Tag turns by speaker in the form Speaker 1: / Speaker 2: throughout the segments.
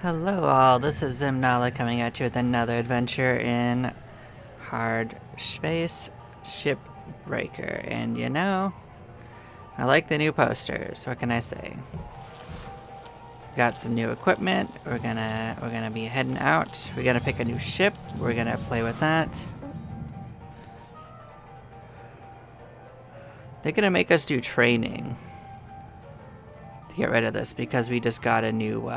Speaker 1: Hello all, this is Zimnala coming at you with another adventure in Hardspace Shipbreaker. And you know, I like the new posters, what can I say? Got some new equipment, we're gonna be heading out. We're gonna pick a new ship, we're gonna play with that. They're gonna make us do training to get rid of this because we just got a new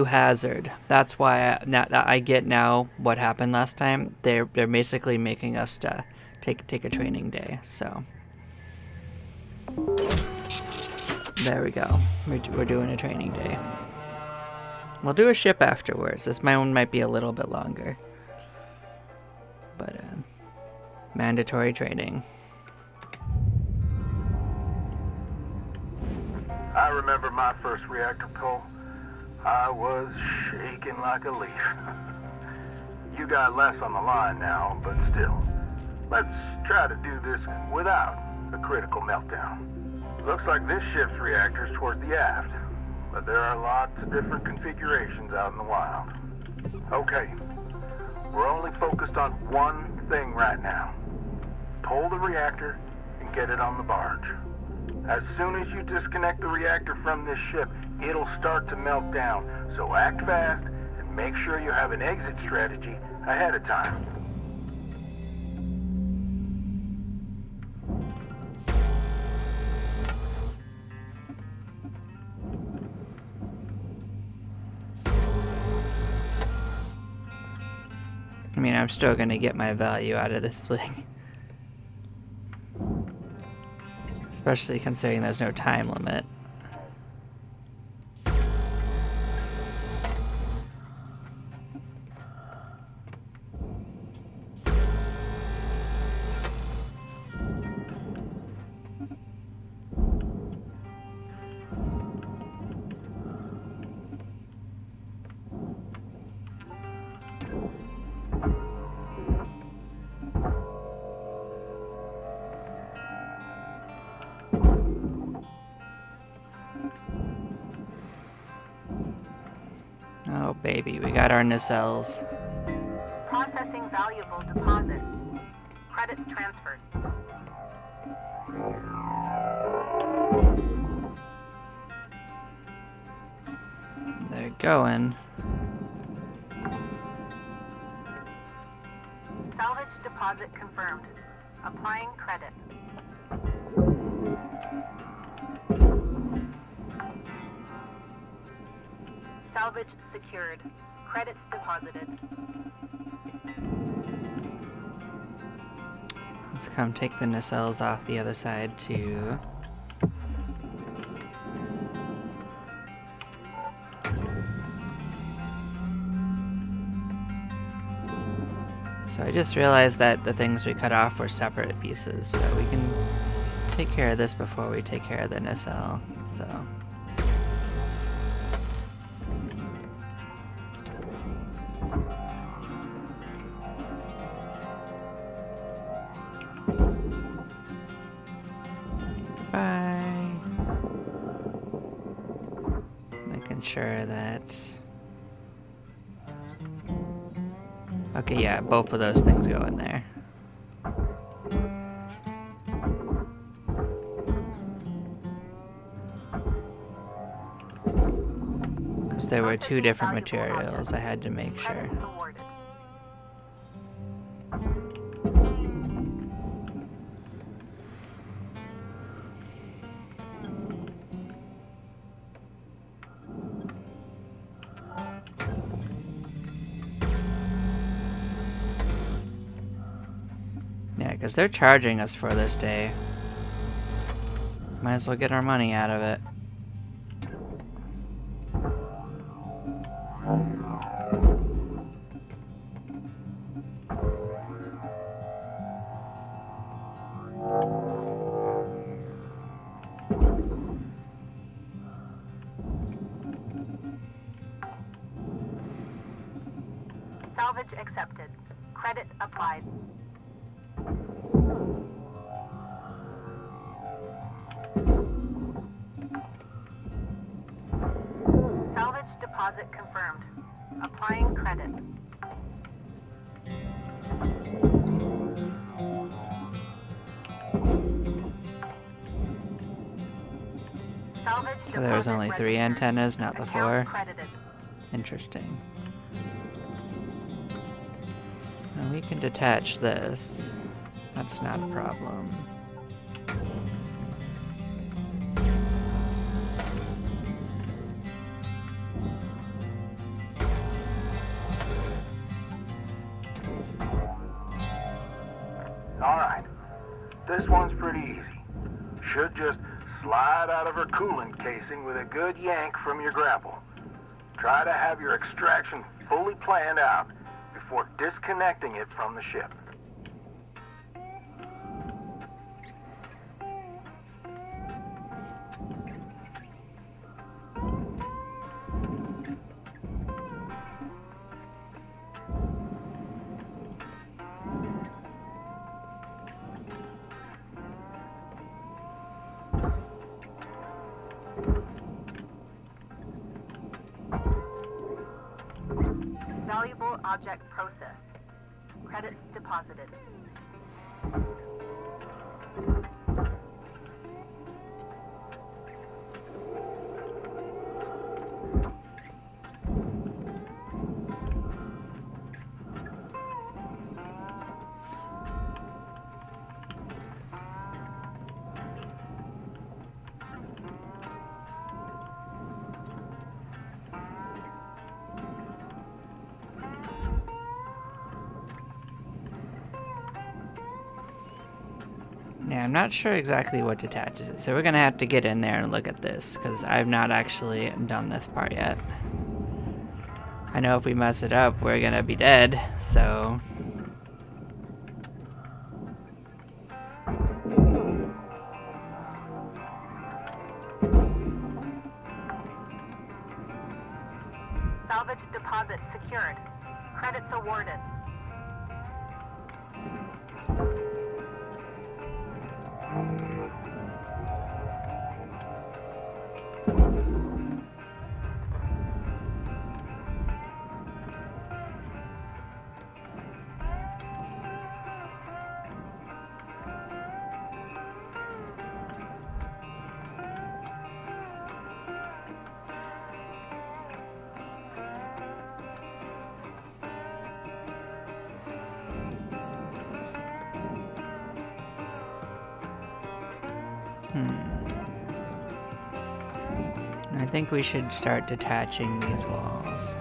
Speaker 1: hazard. That's why I get now what happened last time. They're basically making us take a training day. So there we go. We're doing a training day. We'll do a ship afterwards. This one might be a little bit longer, but mandatory training.
Speaker 2: I remember my first reactor pull. I was shaking like a leaf. You got less on the line now, but still. Let's try to do this without a critical meltdown. Looks like this ship's reactor's towards the aft, but there are lots of different configurations out in the wild. Okay, we're only focused on one thing right now. Pull the reactor and get it on the barge. As soon as you disconnect the reactor from this ship, it'll start to melt down. So act fast and make sure you have an exit strategy ahead of time.
Speaker 1: I mean, I'm still gonna get my value out of this thing. Especially considering there's no time limit. Oh baby, we got our nacelles.
Speaker 3: Processing valuable deposit. Credits transferred.
Speaker 1: They're going.
Speaker 3: Salvage deposit confirmed. Applying credit. Salvage secured. Credits deposited.
Speaker 1: Let's come take the nacelles off the other side too. So I just realized that the things we cut off were separate pieces, so we can take care of this before we take care of the nacelle. So. Bye. Making sure that. Okay, yeah, both of those things go in there. Because there were two different materials, I had to make sure. Yeah, because they're charging us for this day. Might as well get our money out of it.
Speaker 3: Salvage accepted. Credit applied. deposit confirmed. Applying credit. Salvage
Speaker 1: So there's
Speaker 3: deposit
Speaker 1: only 3
Speaker 3: registered.
Speaker 1: antennas, not the
Speaker 3: Account
Speaker 1: 4.
Speaker 3: credited.
Speaker 1: Interesting. Now we can detach this. That's not a problem.
Speaker 2: Alright, this one's pretty easy. Should just slide out of her coolant casing with a good yank from your grapple. Try to have your extraction fully planned out before disconnecting it from the ship.
Speaker 3: Valuable object processed. Credits deposited.
Speaker 1: Yeah, I'm not sure exactly what detaches it, so we're gonna have to get in there and look at this, because I've not actually done this part yet. I know if we mess it up, we're gonna be dead, so...
Speaker 3: Salvage deposit secured. Credits awarded.
Speaker 1: I think we should start detaching these walls.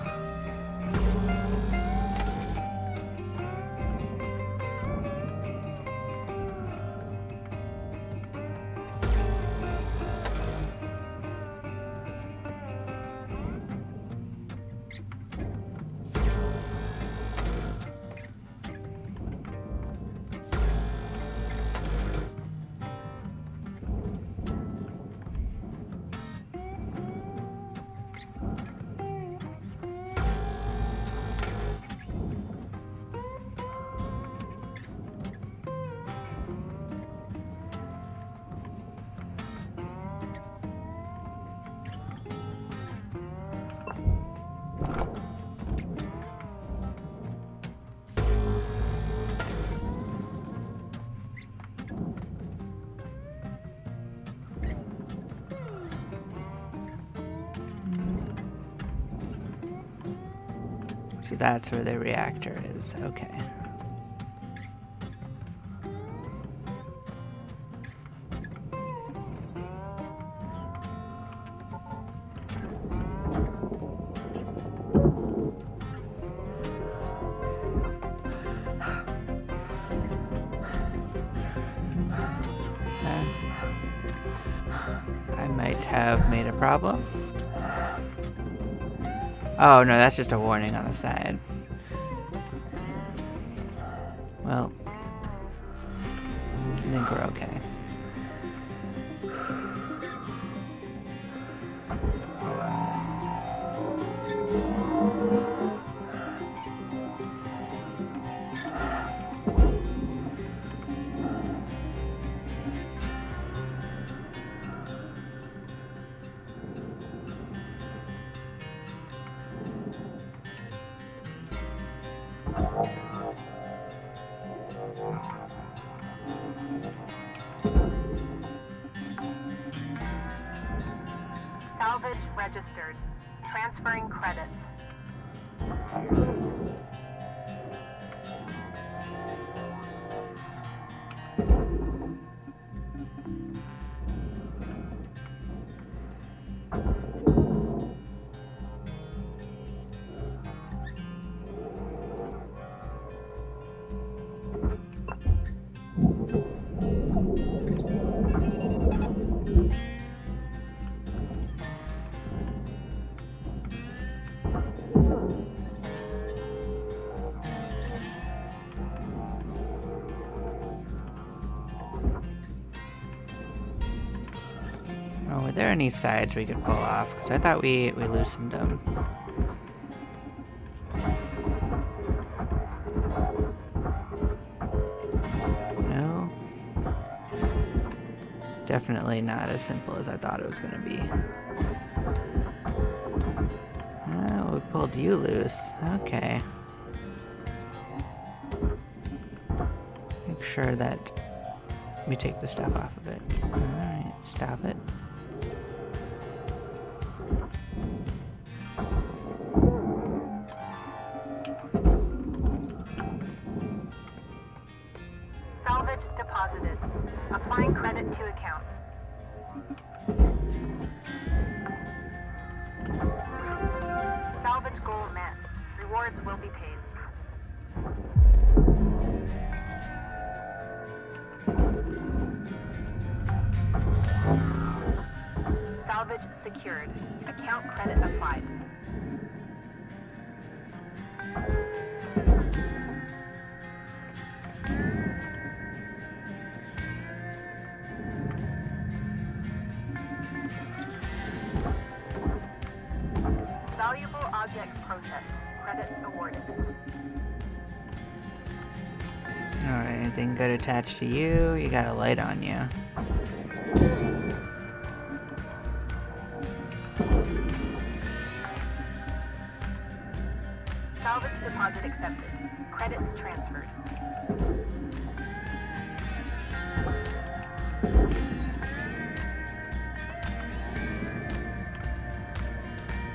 Speaker 1: So that's where the reactor is, okay. I might have made a problem. Oh no, that's just a warning on the side. Well, I think we're okay.
Speaker 3: Salvage registered. Transferring credits.
Speaker 1: Oh, were there any sides we could pull off? Because I thought we loosened them. No. Definitely not as simple as I thought it was going to be. Oh, we pulled you loose. Okay. Make sure that we take the stuff off of it. Alright, stop it.
Speaker 3: Salvage deposited. Applying credit to account. Salvage goal met. Rewards will be paid. Salvage secured. Account credit applied. Valuable object processed. Credits awarded.
Speaker 1: Alright, anything good attached to you? You got a light on you.
Speaker 3: Salvage deposit accepted. Credits transferred.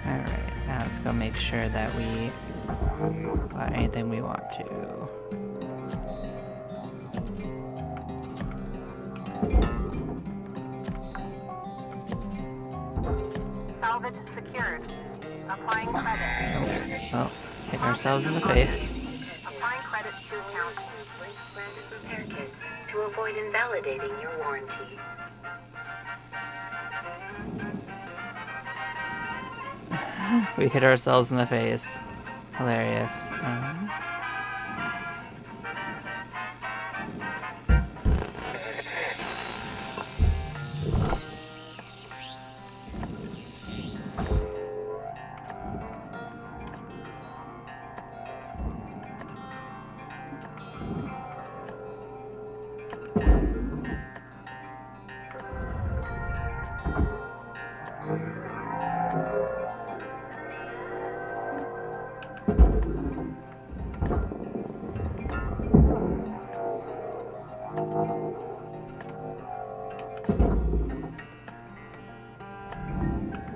Speaker 1: Alright, now let's go make sure that we bought anything we want to.
Speaker 3: Salvage secured. Applying credit.
Speaker 1: Oh, hit ourselves in the face.
Speaker 3: Applying credits to account.
Speaker 4: Branded repair kit to avoid invalidating your warranty.
Speaker 1: We hit ourselves in the face. Hilarious.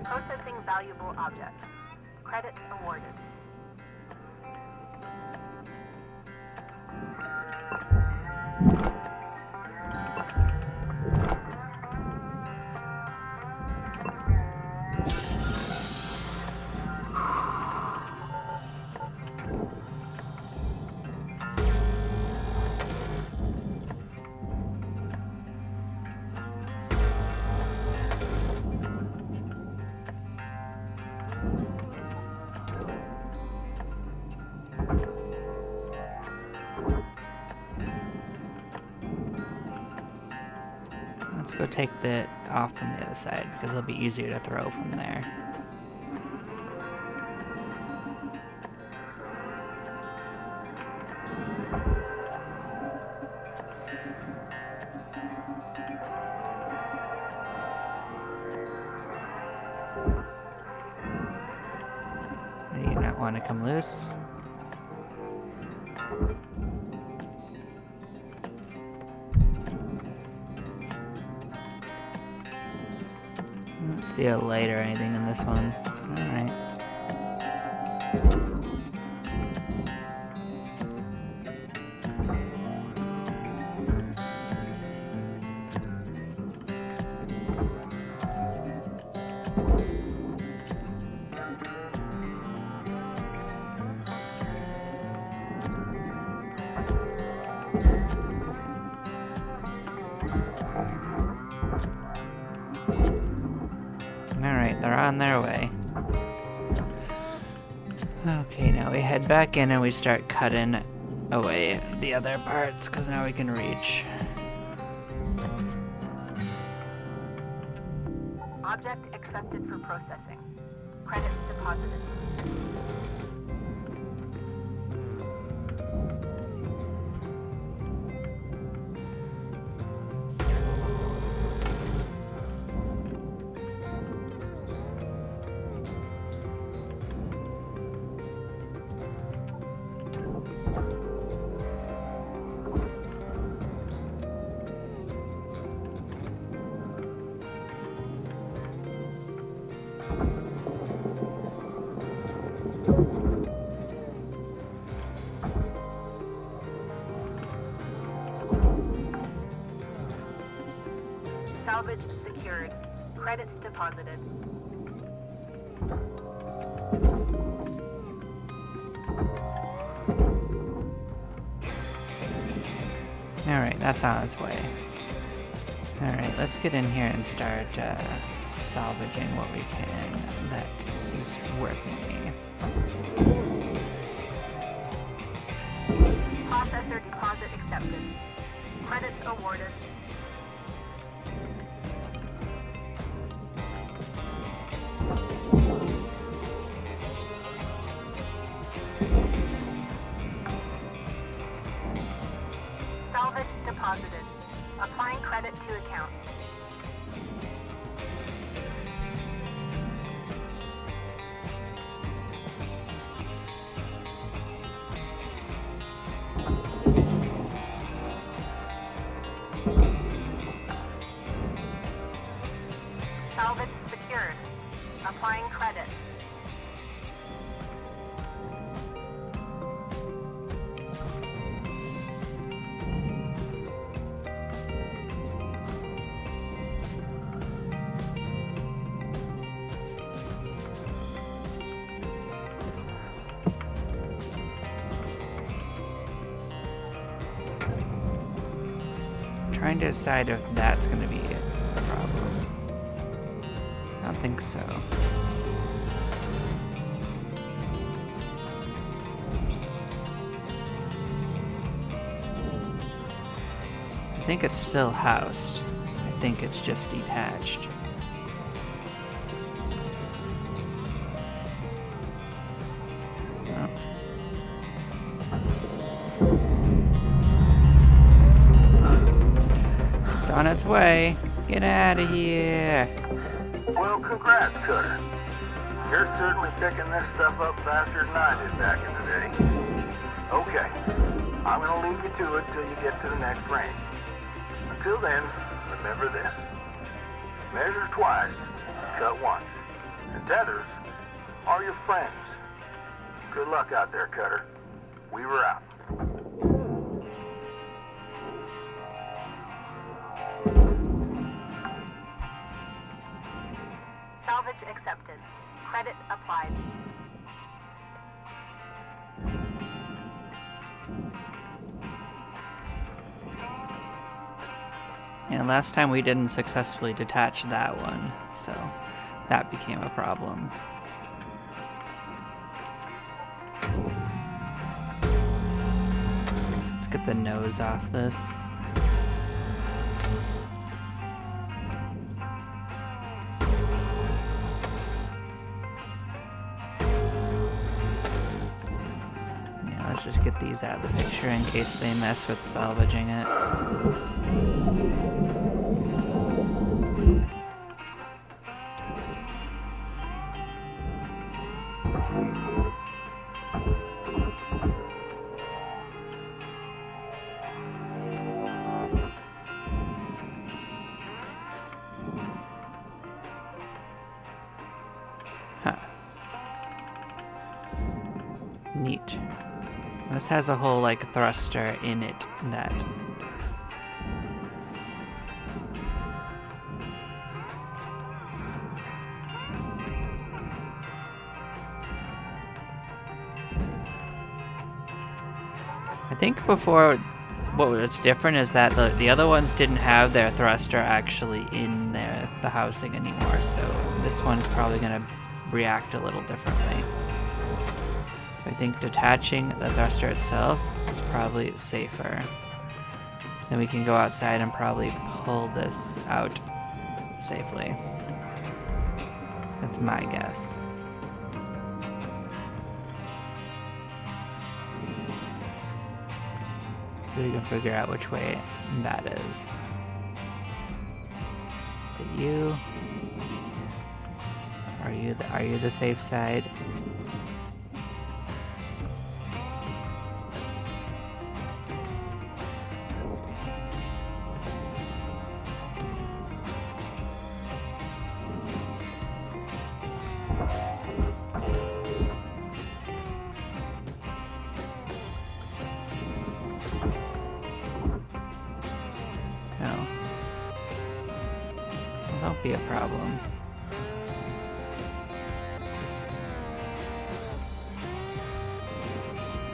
Speaker 3: Processing valuable object. Credits awarded.
Speaker 1: Let's go take that off from the other side because it'll be easier to throw from there. Do you not want to come loose? see a light or anything in this one. Alright. Alright, they're on their way. Okay, now we head back in and we start cutting away the other parts, because now we can reach.
Speaker 3: Object accepted for processing. Credits deposited. Salvage secured. Credits deposited.
Speaker 1: Alright, that's on its way. Alright, let's get in here and start salvaging what we can that is worth money.
Speaker 3: Processor deposit accepted. Credits awarded. Salvage deposited. Applying credit to account. Salvage secured. Applying credit.
Speaker 1: Trying to decide if that's going to be a problem. I don't think so. I think it's still housed. I think it's just detached. Oh. It's on its way. Get out of here.
Speaker 2: Well, congrats, Cutter. You're certainly picking this stuff up faster than I did back in the day. Okay, I'm gonna leave you to it till you get to the next range. Until then, remember this. Measure twice, cut once. And tethers are your friends. Good luck out there, Cutter. We were out.
Speaker 3: Salvage accepted. Credit applied.
Speaker 1: And last time we didn't successfully detach that one, so that became a problem. Let's get the nose off this. Yeah, let's just get these out of the picture in case they mess with salvaging it. Huh. Neat. This has a whole, like, thruster in it, that... I think before, what's different is that the other ones didn't have their thruster actually in the housing anymore, so this one's probably going to react a little differently. So I think detaching the thruster itself is probably safer. Then we can go outside and probably pull this out safely. That's my guess. So we can figure out which way that is. Is it you? Are you the safe side? No. Well, don't be a problem.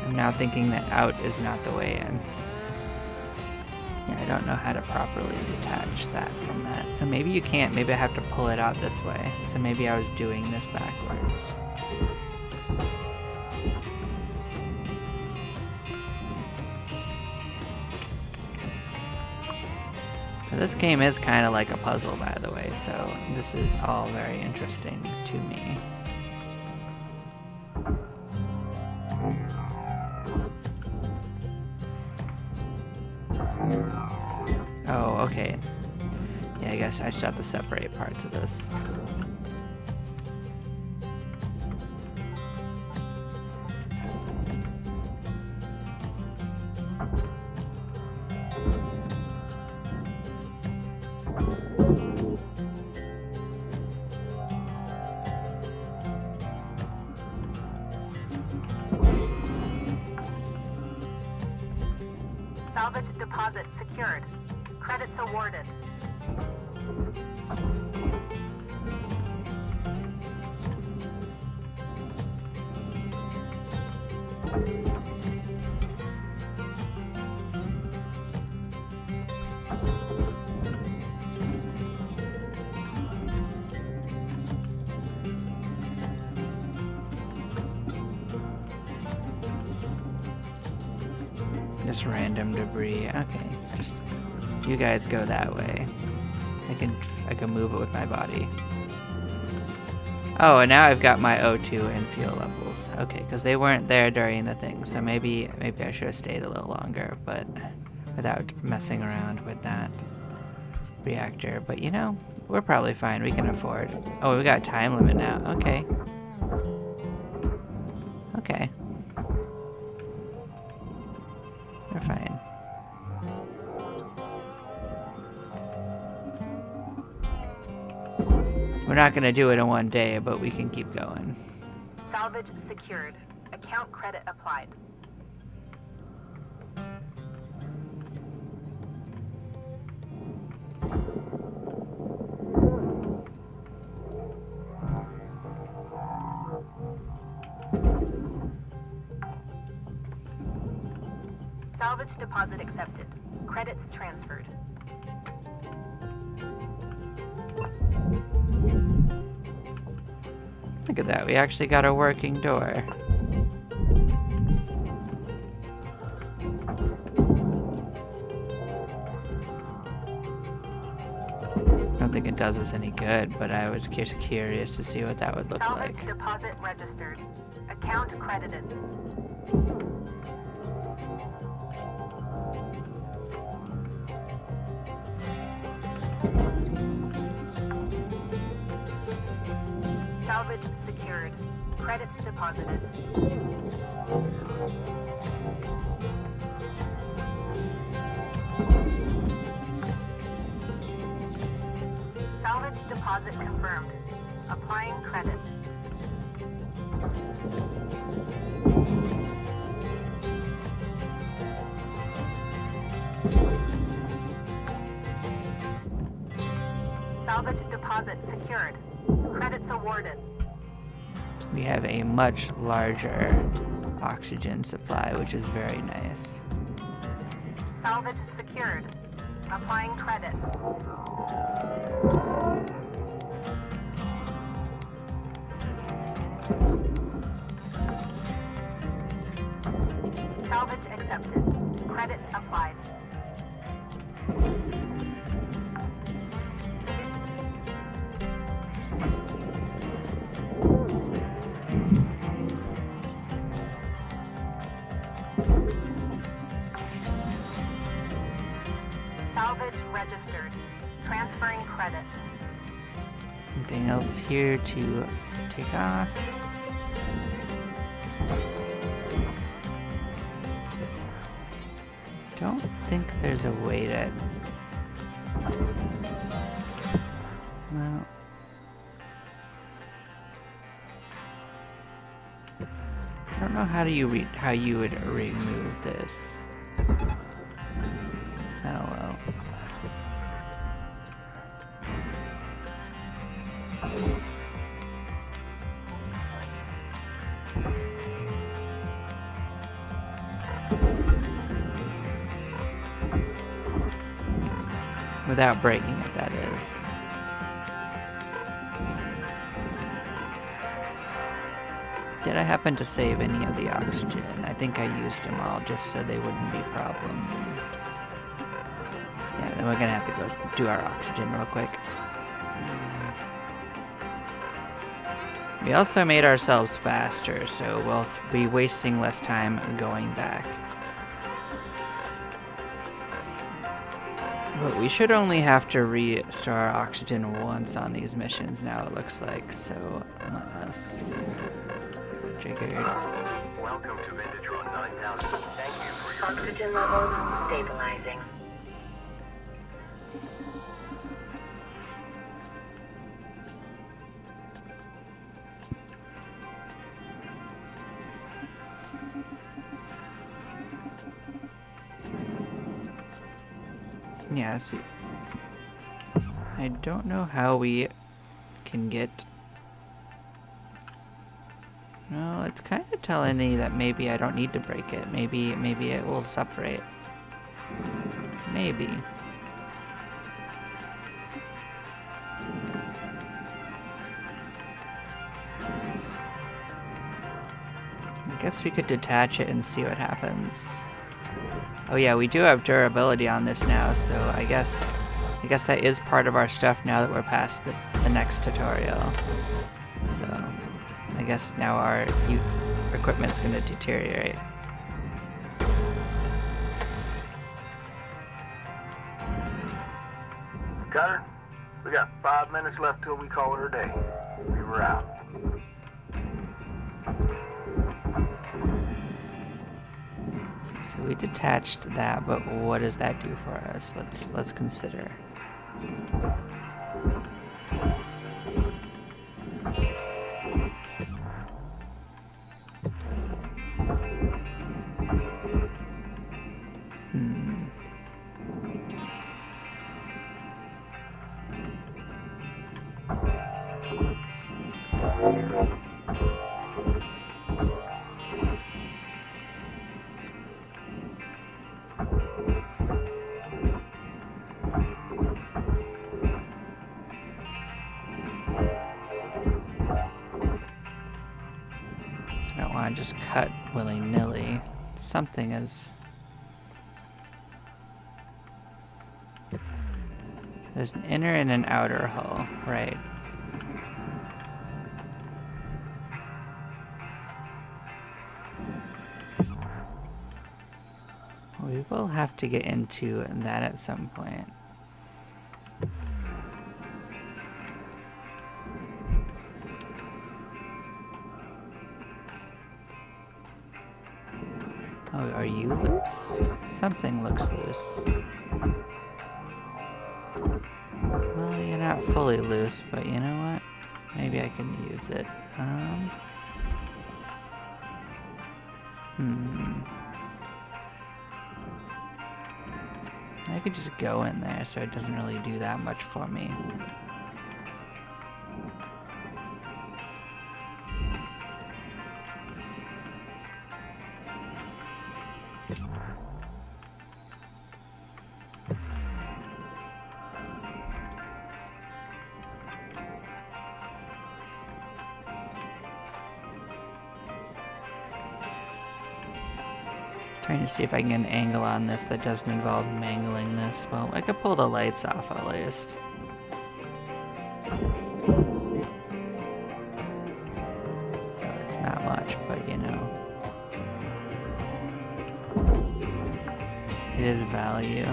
Speaker 1: I'm now thinking that out is not the way in. Yeah, I don't know how to properly detach that from that. So maybe you can't. Maybe I have to pull it out this way. So maybe I was doing this backwards. So this game is kind of like a puzzle, by the way, so this is all very interesting to me. Oh, okay. Yeah, I guess I should have to separate parts of this.
Speaker 3: Salvage deposit secured. Credits awarded.
Speaker 1: Just random debris. Okay, just you guys go that way. I can move it with my body. Oh, and now I've got my O2 and fuel levels. Okay, because they weren't there during the thing, so maybe I should have stayed a little longer, but without messing around with that reactor. But you know, we're probably fine. We can afford. Oh, we got a time limit now. Okay. Okay. We're fine. We're not gonna do it in one day, but we can keep going.
Speaker 3: Salvage secured. Account credit applied. Salvage deposit accepted. Credits transferred.
Speaker 1: Look at that, we actually got a working door. I don't think it does us any good, but I was just curious to see what that would look
Speaker 3: Salvage
Speaker 1: like.
Speaker 3: deposit registered. Account credited. Salvage secured. Credits deposited. Salvage deposit confirmed. Applying credit. secured. Credits awarded.
Speaker 1: We have a much larger oxygen supply, which is very nice.
Speaker 3: Salvage secured. Applying credit. Salvage accepted. Credit applied. Salvage registered. Transferring credit.
Speaker 1: Anything else here to take off? Don't think there's a way to... Well... I don't know how you would remove this. Oh well. Without breaking it, that is. Did I happen to save any of the oxygen? I think I used them all just so they wouldn't be problems. Yeah, then we're gonna have to go do our oxygen real quick. We also made ourselves faster, so we'll be wasting less time going back. But we should only have to restore our oxygen once on these missions now, it looks like, so let us... Triggered.
Speaker 2: Welcome to Vintatron 9000. Thank you for your...
Speaker 4: Oxygen levels stabilizing.
Speaker 1: Yeah, see, I don't know how we can get... Well, it's kind of telling me that maybe I don't need to break it. Maybe it will separate. Maybe. I guess we could detach it and see what happens. Oh yeah, we do have durability on this now, so I guess that is part of our stuff now that we're past the next tutorial. So I guess now our equipment's gonna deteriorate.
Speaker 2: Cutter, we got 5 minutes left till we call it a day. We were out.
Speaker 1: So we detached that, but what does that do for us? Let's consider. I don't want to just cut willy-nilly. Something is... There's an inner and an outer hull, right. We will have to get into that at some point. Oh, are you loose? Something looks loose. Well, you're not fully loose, but you know what? Maybe I can use it. I could just go in there, so it doesn't really do that much for me. Trying to see if I can get an angle on this that doesn't involve mangling this. Well, I could pull the lights off at least. It's not much, but you know. It is value.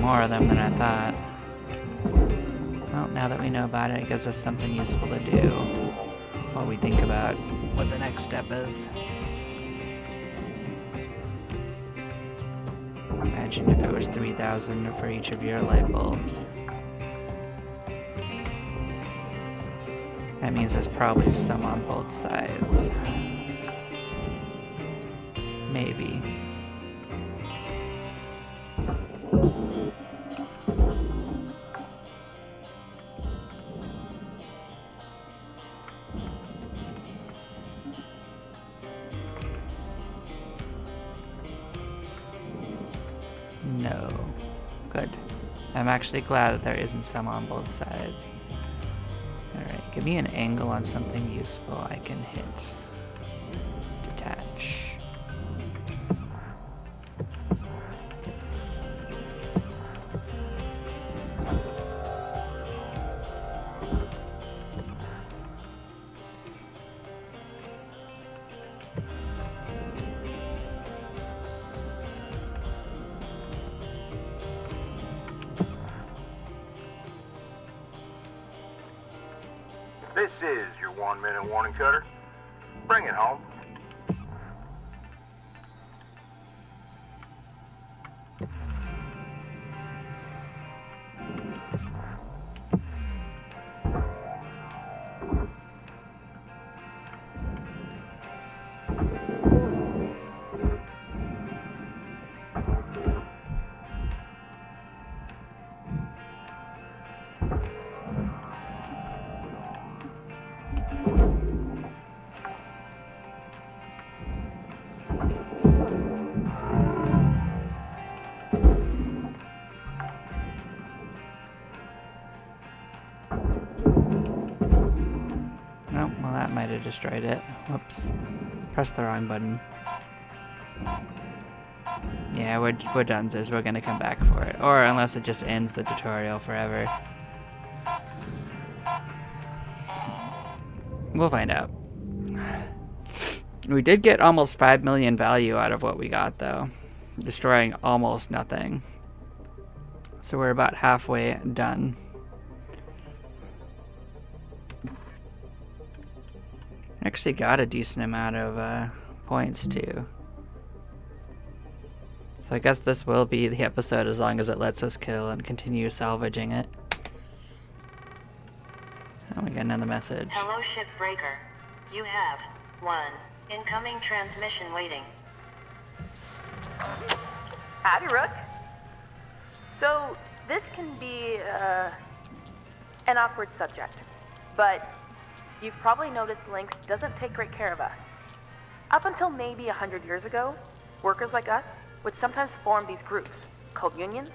Speaker 1: More of them than I thought. Well, now that we know about it, it gives us something useful to do while we think about what the next step is. Imagine if it was 3,000 for each of your light bulbs. That means there's probably some on both sides. Maybe. No. Good. I'm actually glad that there isn't some on both sides. Alright, give me an angle on something useful I can hit. Detach.
Speaker 2: This is your 1-minute warning cutter. Bring it home.
Speaker 1: Oh, well that might have destroyed it. Whoops. Pressed the wrong button. Yeah, we're donezers. We're gonna come back for it. Or unless it just ends the tutorial forever. We'll find out. We did get almost 5 million value out of what we got, though. Destroying almost nothing. So we're about halfway done. Actually got a decent amount of points, too. So I guess this will be the episode as long as it lets us kill and continue salvaging it. Oh, we got another message.
Speaker 4: Hello, Shipbreaker. You have 1 incoming transmission waiting.
Speaker 3: Howdy, Rook. So, this can be, an awkward subject, but you've probably noticed Lynx doesn't take great care of us. Up until maybe 100 years ago, workers like us would sometimes form these groups, called unions,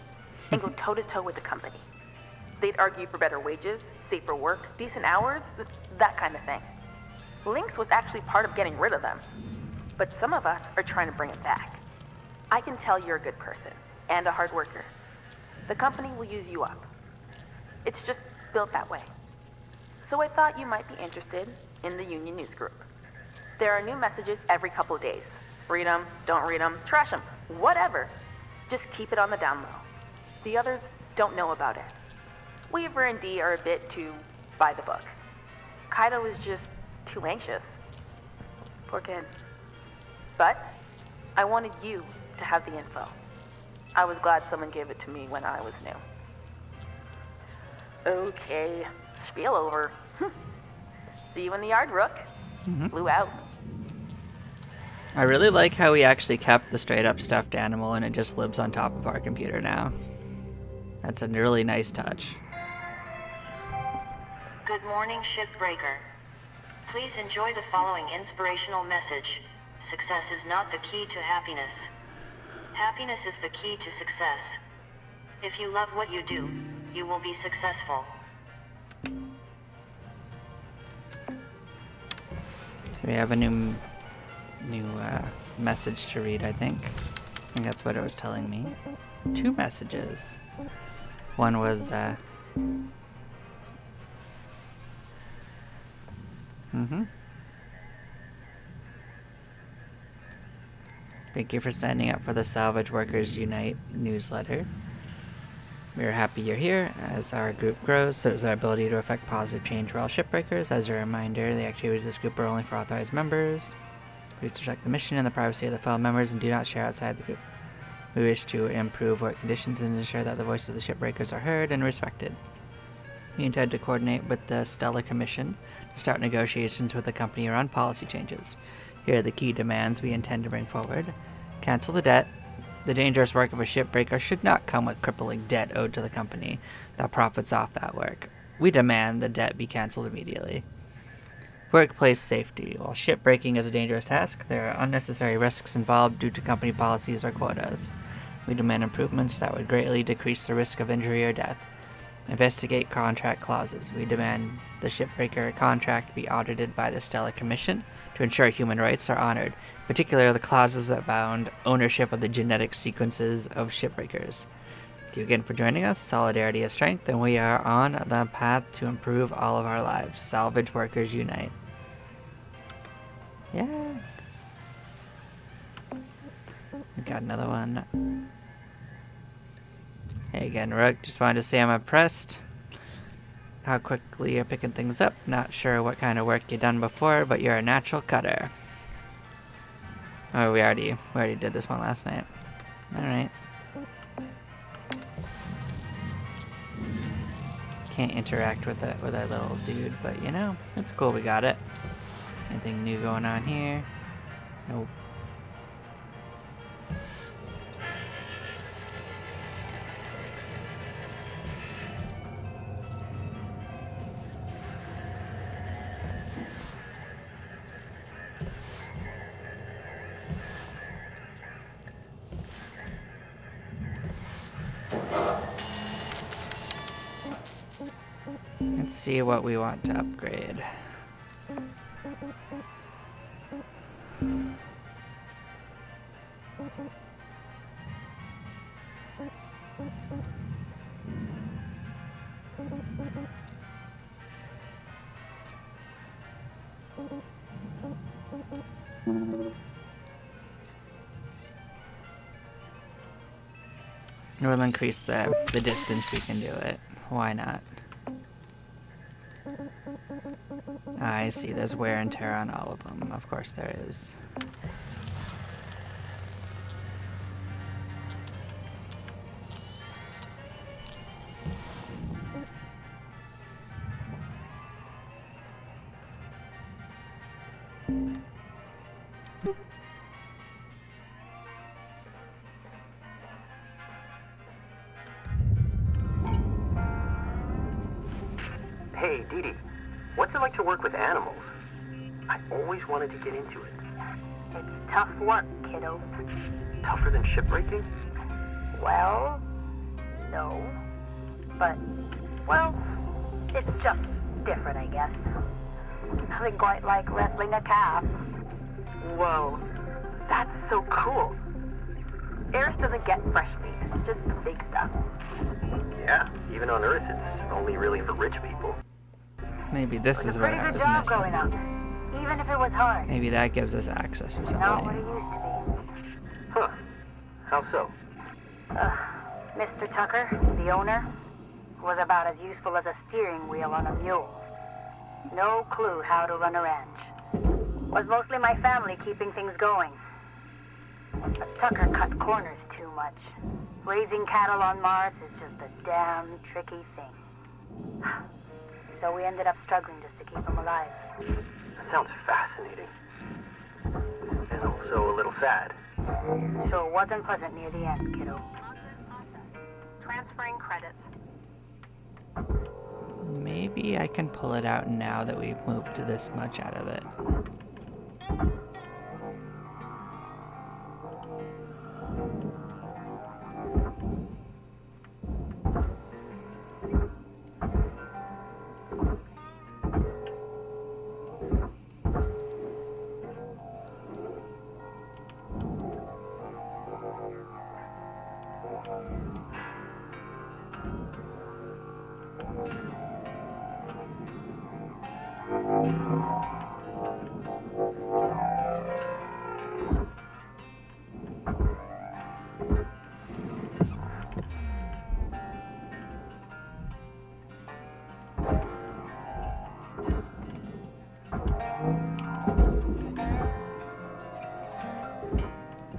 Speaker 3: and go toe-to-toe with the company. They'd argue for better wages, safer work, decent hours, that kind of thing. Lynx was actually part of getting rid of them, but some of us are trying to bring it back. I can tell you're a good person, and a hard worker. The company will use you up. It's just built that way. So I thought you might be interested in the Union News Group. There are new messages every couple of days. Read them, don't read them, trash them, whatever. Just keep it on the down low. The others don't know about it. Weaver and Dee are a bit too by the book. Kaido is just too anxious. Poor kid. But I wanted you to have the info. I was glad someone gave it to me when I was new. Okay, spiel over. See you in the yard, Rook. Blue out.
Speaker 1: I really like how we actually kept the straight up stuffed animal and it just lives on top of our computer now. That's a really nice touch.
Speaker 5: Good morning, Shipbreaker. Please enjoy the following inspirational message. Success is not the key to happiness. Happiness is the key to success. If you love what you do, you will be successful.
Speaker 1: So we have a new message to read, I think. I think that's what it was telling me. 2 messages. One was, Thank you for signing up for the Salvage Workers Unite newsletter. We are happy you're here. As our group grows, so does our ability to affect positive change for all shipbreakers. As a reminder, the activities of this group are only for authorized members. We protect the mission and the privacy of the fellow members and do not share outside the group. We wish to improve work conditions and ensure that the voices of the shipbreakers are heard and respected. We intend to coordinate with the Stellar Commission to start negotiations with the company around policy changes. Here are the key demands we intend to bring forward. Cancel the debt. The dangerous work of a shipbreaker should not come with crippling debt owed to the company that profits off that work. We demand the debt be canceled immediately. Workplace safety. While shipbreaking is a dangerous task, there are unnecessary risks involved due to company policies or quotas. We demand improvements that would greatly decrease the risk of injury or death. Investigate contract clauses. We demand the shipbreaker contract be audited by the Stellar Commission to ensure human rights are honored, particularly the clauses that bound ownership of the genetic sequences of shipbreakers. Thank you again for joining us. Solidarity is strength, and we are on the path to improve all of our lives. Salvage Workers Unite. Yeah. We got another one. Hey again, Rook. Just wanted to say I'm impressed how quickly you're picking things up. Not sure what kind of work you've done before, but you're a natural cutter. Oh, we already did this one last night. Alright. Can't interact with that little dude, but you know, it's cool we got it. Anything new going on here? Nope. Let's see what we want to upgrade. We'll increase the distance we can do it. Why not? I see, there's wear and tear on all of them. Of course there is.
Speaker 6: Hey, Dee Dee, what's it like to work with animals? I always wanted to get into it.
Speaker 7: It's tough work, kiddo.
Speaker 6: Tougher than shipbreaking?
Speaker 7: Well, no. But, well, it's just different, I guess. Nothing quite like wrestling a calf.
Speaker 6: Whoa, that's so cool.
Speaker 7: Eris doesn't get fresh meat, just the big stuff.
Speaker 6: Yeah, even on Earth, it's only really for rich people.
Speaker 1: Maybe this is
Speaker 7: It was a
Speaker 1: what
Speaker 7: pretty
Speaker 1: I
Speaker 7: good
Speaker 1: was
Speaker 7: job
Speaker 1: missing.
Speaker 7: growing up, even if it was hard.
Speaker 1: Maybe that gives us access to
Speaker 7: Not what it
Speaker 1: something.
Speaker 7: used to be.
Speaker 6: Huh, how so?
Speaker 7: Mr. Tucker, the owner, was about as useful as a steering wheel on a mule. No clue how to run a ranch. Was mostly my family keeping things going. But Tucker cut corners too much. Raising cattle on Mars is just a damn tricky thing. So we ended up struggling just to keep him alive.
Speaker 6: That sounds fascinating. And also a little sad.
Speaker 7: Sure wasn't pleasant near the end, kiddo. Transferring credits.
Speaker 1: Maybe I can pull it out now that we've moved this much out of it.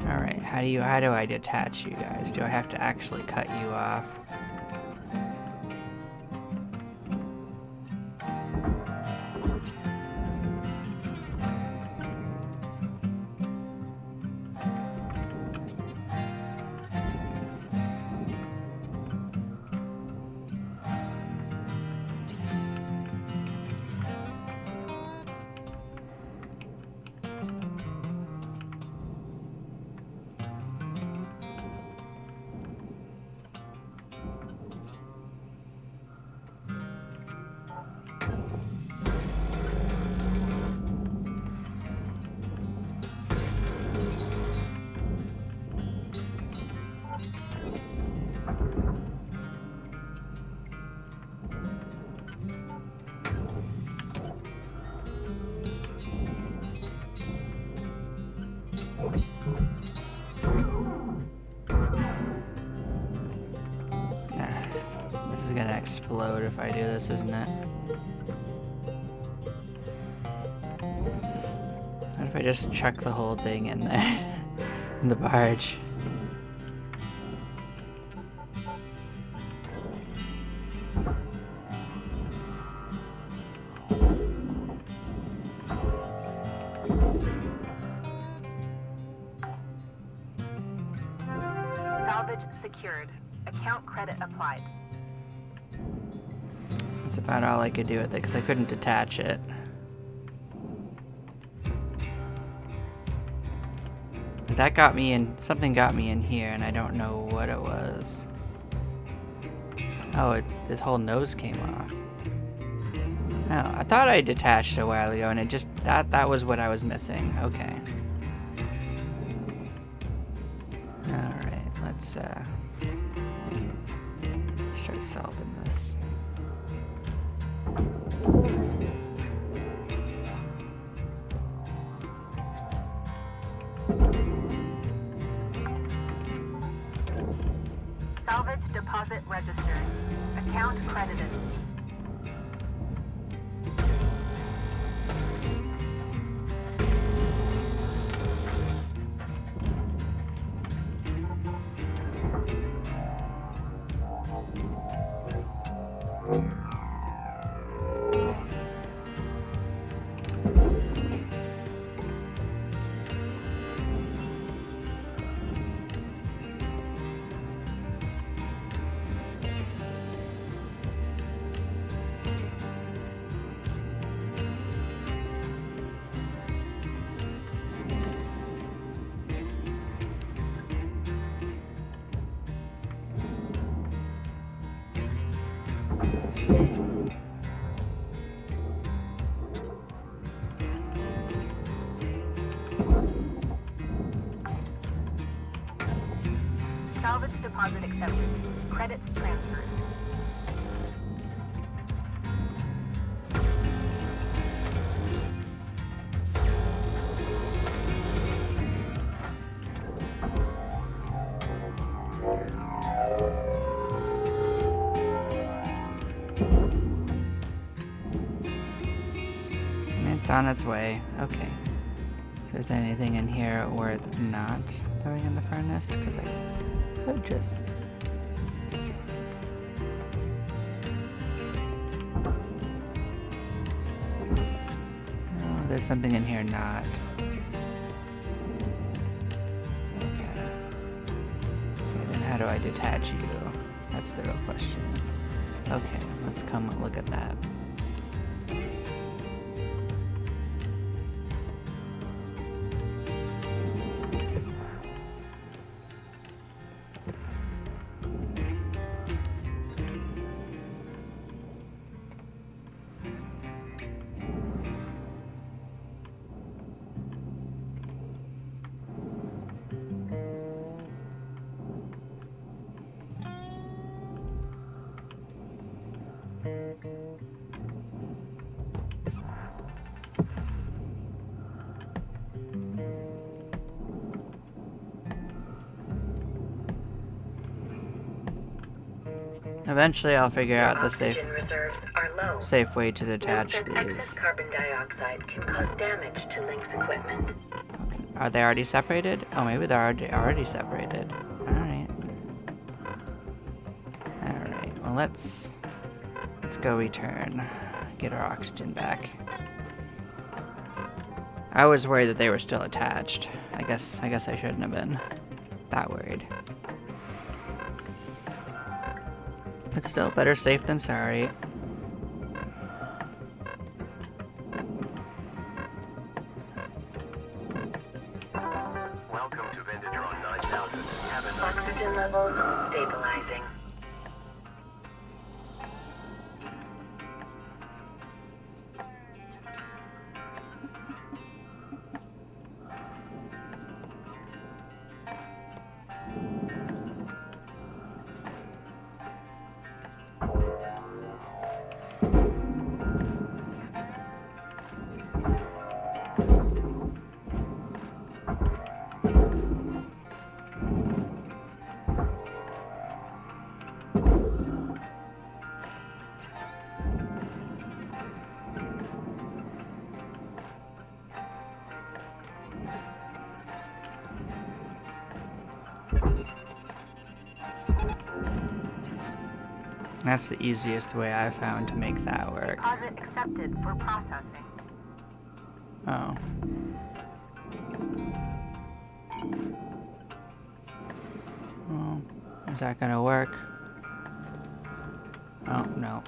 Speaker 1: Alright, how do I detach you guys? Do I have to actually cut you off? This is gonna explode if I do this, isn't it? What if I just chuck the whole thing in there? In the barge?
Speaker 7: Salvage secured. Account credit applied.
Speaker 1: That's about all I could do with it, because I couldn't detach it. But that got me in, something got me in here, and I don't know what it was. Oh, this whole nose came off. Oh, I thought I detached a while ago, and it just, that was what I was missing. Okay. Alright, let's start solving this.
Speaker 7: Salvage deposit registered. Account credited. Salvage deposit accepted. Credits transferred.
Speaker 1: It's on its way. Okay. If there's anything in here worth not throwing in the furnace, because I could just... Oh, there's something in here not. Okay. Okay, then how do I detach you? That's the real question. Okay, let's come look at that. Eventually I'll figure out the
Speaker 4: Oxygen reserves are low.
Speaker 1: safe way to
Speaker 4: Note
Speaker 1: detach
Speaker 4: that excess
Speaker 1: these.
Speaker 4: carbon dioxide can cause damage to Link's equipment.
Speaker 1: Okay. Are they already separated? Oh, maybe they're already separated. Alright. Alright, well let's go return. Get our oxygen back. I was worried that they were still attached. I guess I shouldn't have been that worried. But still, better safe than sorry.
Speaker 6: Welcome to Venditron 9000. Cabin
Speaker 4: Oxygen levels stabilizing.
Speaker 1: That's the easiest way I've found to make that work.
Speaker 7: Deposit accepted for processing.
Speaker 1: Oh. Well, is that gonna work? Oh, no.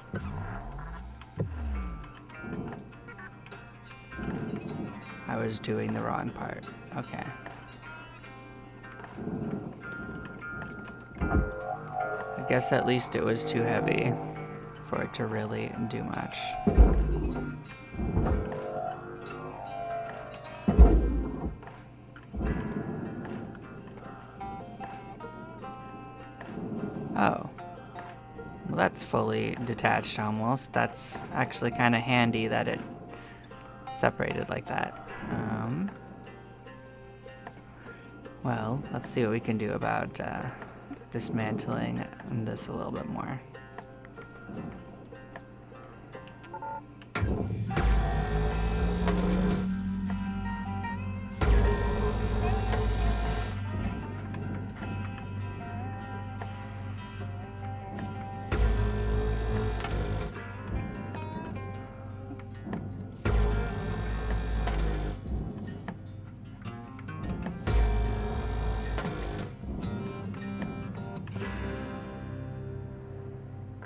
Speaker 1: I was doing the wrong part. Okay. I guess at least it was too heavy for it to really do much. Oh. Well, that's fully detached almost. That's actually kind of handy that it separated like that. Well, let's see what we can do about dismantling this a little bit more.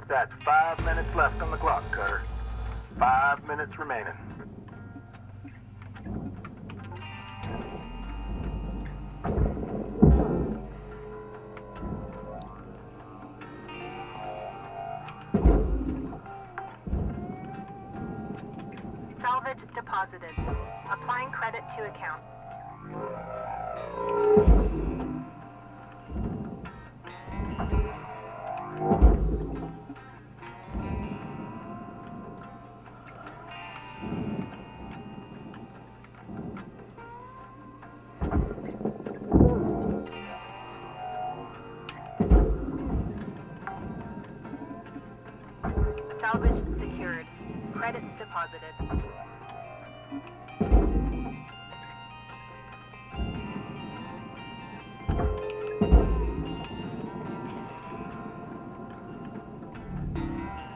Speaker 2: That's 5 minutes left on the clock, Cutter. 5 minutes remaining.
Speaker 7: Salvage deposited. Applying credit to account. Salvage secured. Credits deposited.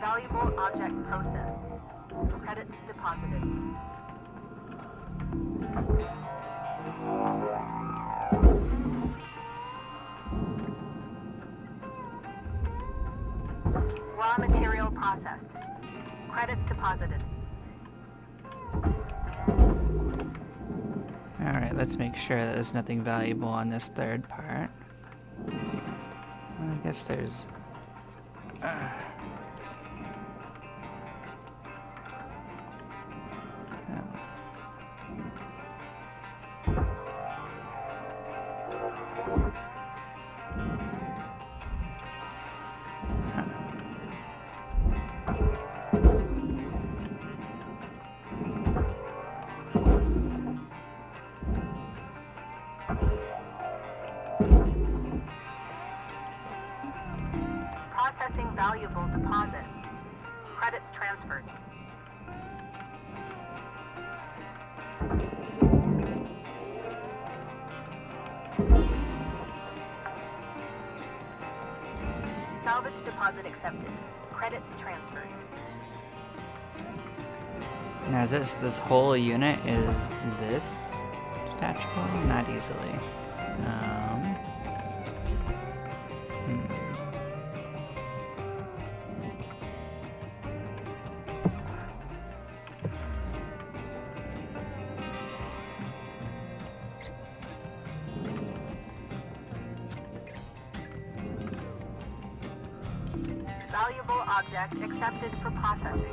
Speaker 7: Valuable object processed. Credits deposited. processed. Credits deposited.
Speaker 1: Alright, let's make sure that there's nothing valuable on this third part. I guess there's...
Speaker 7: Processing valuable deposit. Credits transferred. Salvage deposit accepted. Credits transferred.
Speaker 1: Now is this whole unit is this detachable? Not easily.
Speaker 7: Valuable object accepted for processing.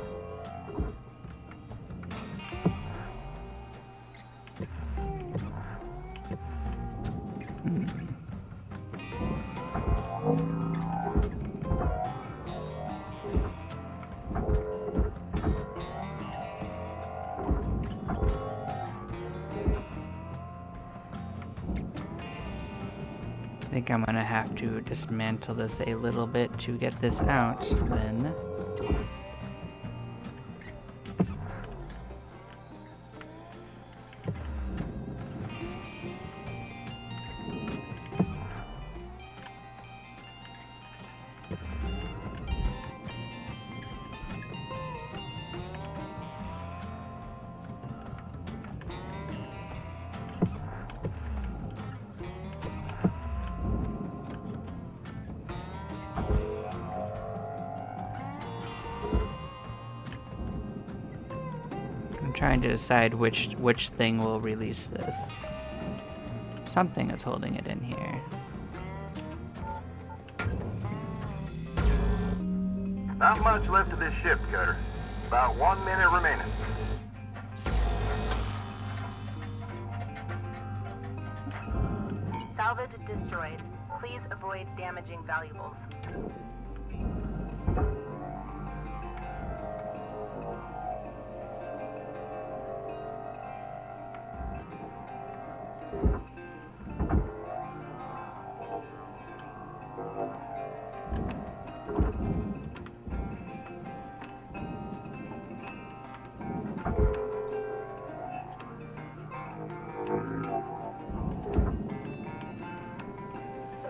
Speaker 1: I think I'm gonna have to dismantle this a little bit to get this out, then. Trying to decide which thing will release this. Something is holding it in here.
Speaker 2: Not much left of this ship, Cutter. About 1 minute remaining.
Speaker 7: Salvage destroyed. Please avoid damaging valuables.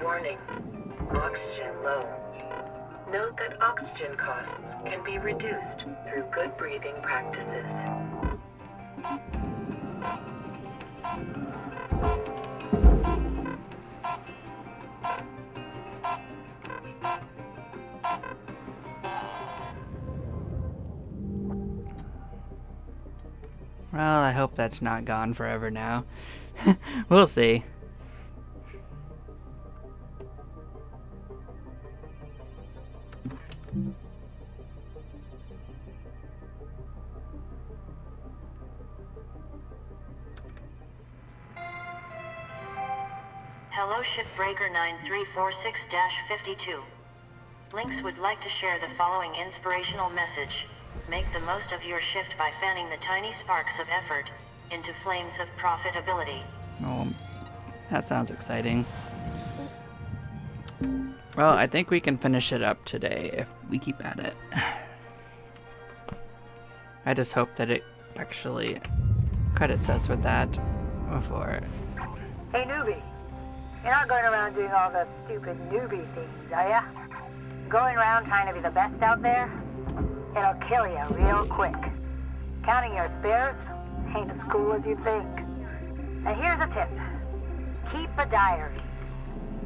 Speaker 4: Warning. Oxygen low. Note that oxygen costs can be reduced through good breathing practices.
Speaker 1: Well, I hope that's not gone forever now. We'll see.
Speaker 5: Hello Shipbreaker 9346-52. Lynx would like to share the following inspirational message. Make the most of your shift by fanning the tiny sparks of effort into flames of profitability.
Speaker 1: Oh, that sounds exciting. Well, I think we can finish it up today if we keep at it. I just hope that it actually credits us with that before.
Speaker 7: Hey, newbie. You're not going around doing all the stupid newbie things, are ya? Going around trying to be the best out there? It'll kill you real quick. Counting your spares ain't as cool as you think. And here's a tip. Keep a diary.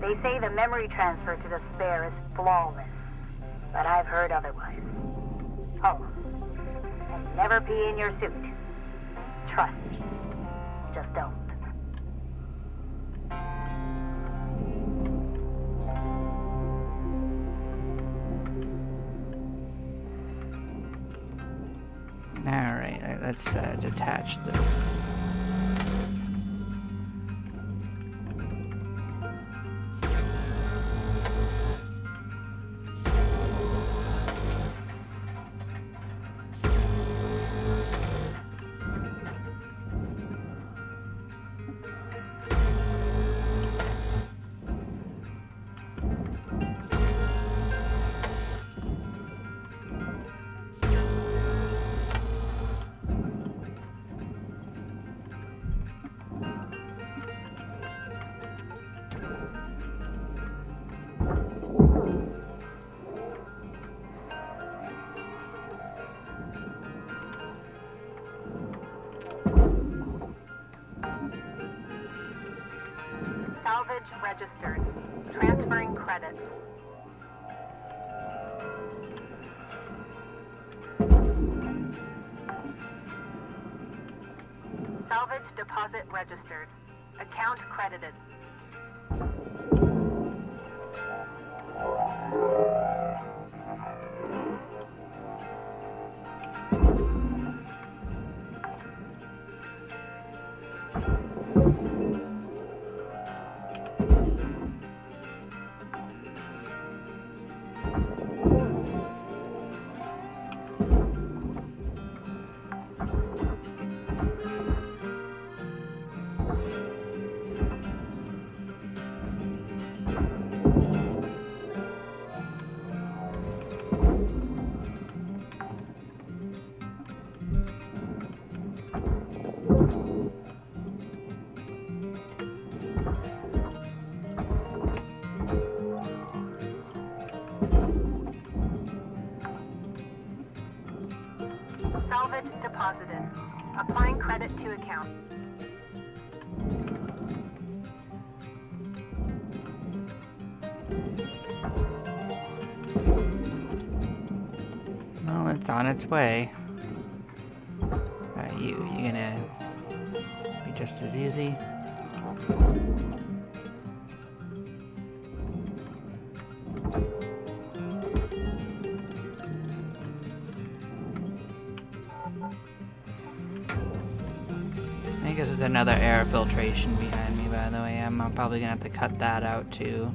Speaker 7: They say the memory transfer to the spare is flawless, but I've heard otherwise. Oh, and never pee in your suit. Trust me. Just don't.
Speaker 1: Alright, let's detach this.
Speaker 8: Salvage registered. Transferring credits. Salvage deposit registered. Account credited. Salvage deposited. Applying credit to account.
Speaker 1: Well, it's on its way. You gonna be just as easy? I guess there's another air filtration behind me, by the way. I'm probably gonna have to cut that out too.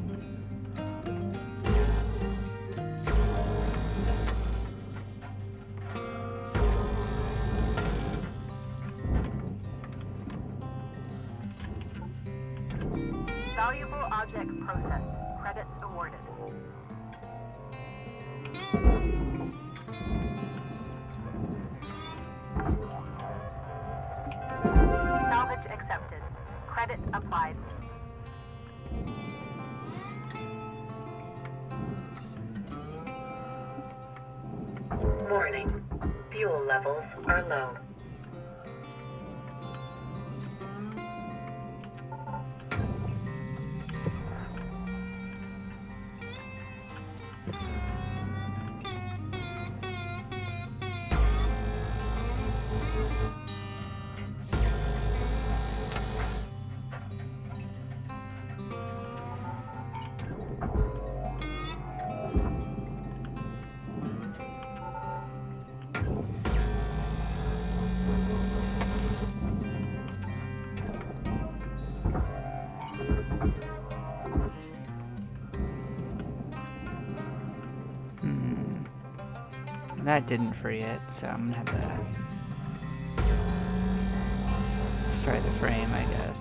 Speaker 8: Valuable object processed. Credits awarded. Salvage accepted. Credit applied.
Speaker 4: Warning. Fuel levels are low.
Speaker 1: That didn't free it, so I'm gonna have to try the frame, I guess.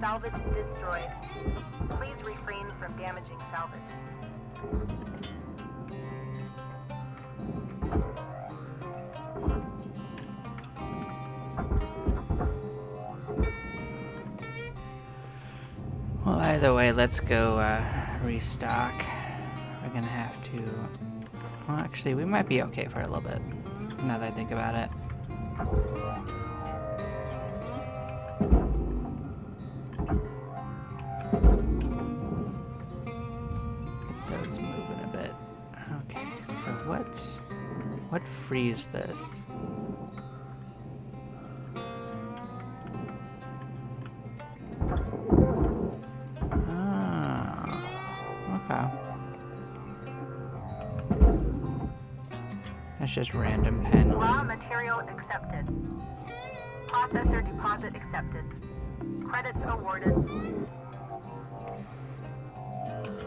Speaker 8: Salvage destroyed. Please refrain from damaging salvage.
Speaker 1: Well, either way, let's go restock. We're gonna have to... Well, actually, we might be okay for a little bit, now that I think about it. What frees this? Ah, okay. That's just random
Speaker 8: Raw
Speaker 1: paneling.
Speaker 8: material accepted. Processor deposit accepted. Credits awarded.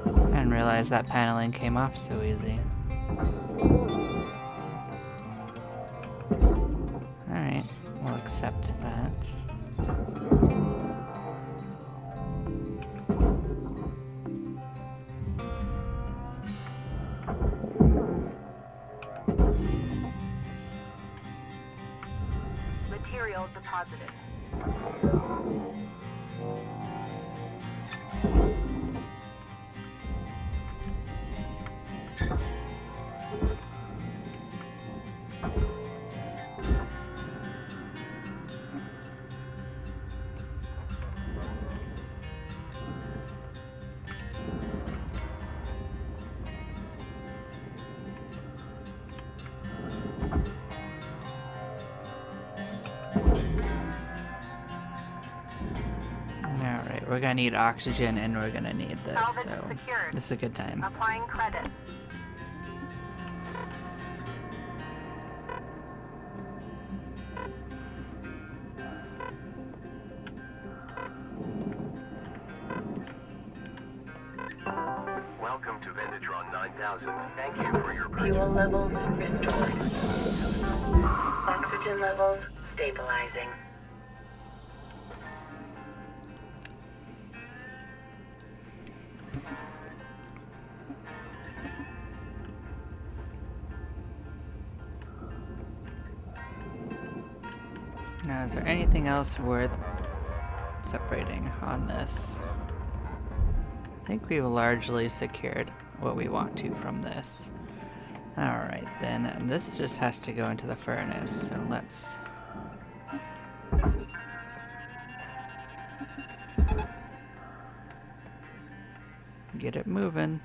Speaker 1: I didn't realize that paneling came off so easy. Alright, we'll accept that.
Speaker 8: Material deposited.
Speaker 1: Alright, we're gonna need oxygen and we're gonna need this,
Speaker 8: Salvage
Speaker 1: so
Speaker 8: secured.
Speaker 1: this is a good time.
Speaker 8: Applying credit.
Speaker 6: Welcome to Vendatron 9000. Thank you for your purchase.
Speaker 4: Fuel levels restored. Oxygen levels stabilizing.
Speaker 1: Now, is there anything else worth separating on this? I think we've largely secured what we want to from this. Alright then, this just has to go into the furnace, so let's... get it moving.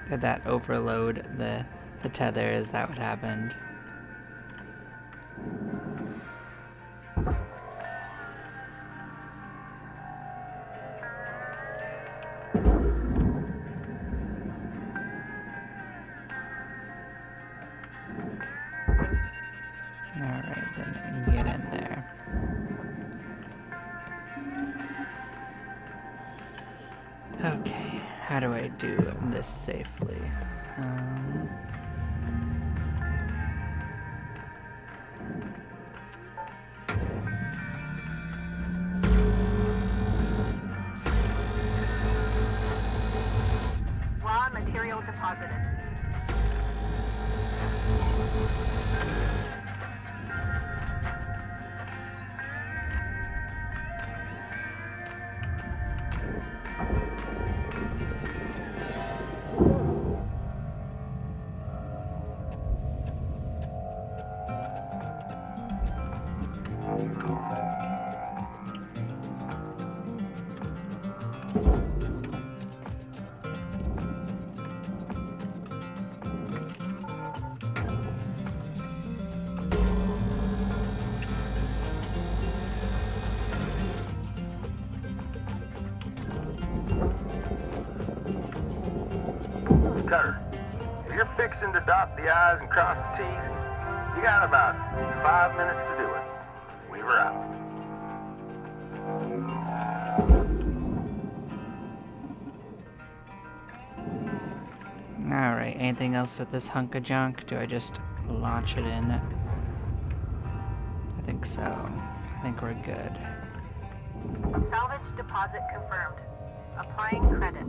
Speaker 1: Did that overload the tether? Is that what happened? Alright, then get in there. Okay, how do I do this safely?
Speaker 8: Raw material deposited.
Speaker 2: Cutter, if you're fixing to dot the I's and cross the T's, you got about 5 minutes to do it. Weaver out.
Speaker 1: Alright, anything else with this hunk of junk? Do I just launch it in? I think so. I think we're good.
Speaker 8: Salvage deposit confirmed. Applying credit.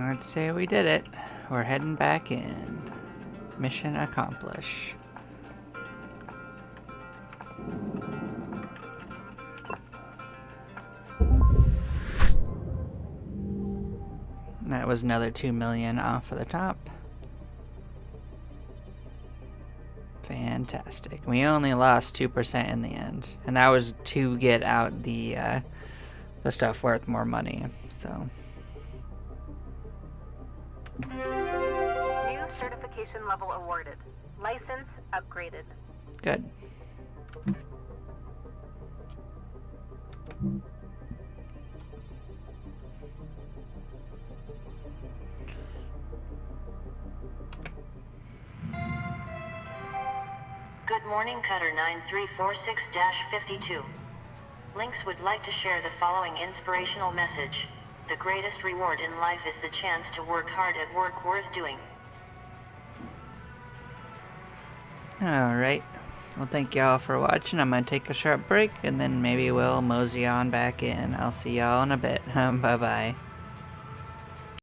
Speaker 1: Let's say we did it. We're heading back in. Mission accomplished. That was another 2 million off of the top. Fantastic. We only lost 2% in the end, and that was to get out the stuff worth more money. So.
Speaker 8: New certification level awarded. License upgraded.
Speaker 1: Good.
Speaker 5: Good morning, Cutter 9346-52. Lynx would like to share the following inspirational message. The greatest reward in life is the chance to work hard at work worth doing.
Speaker 1: Alright. Well, thank y'all for watching. I'm going to take a short break, and then maybe we'll mosey on back in. I'll see y'all in a bit. Bye-bye.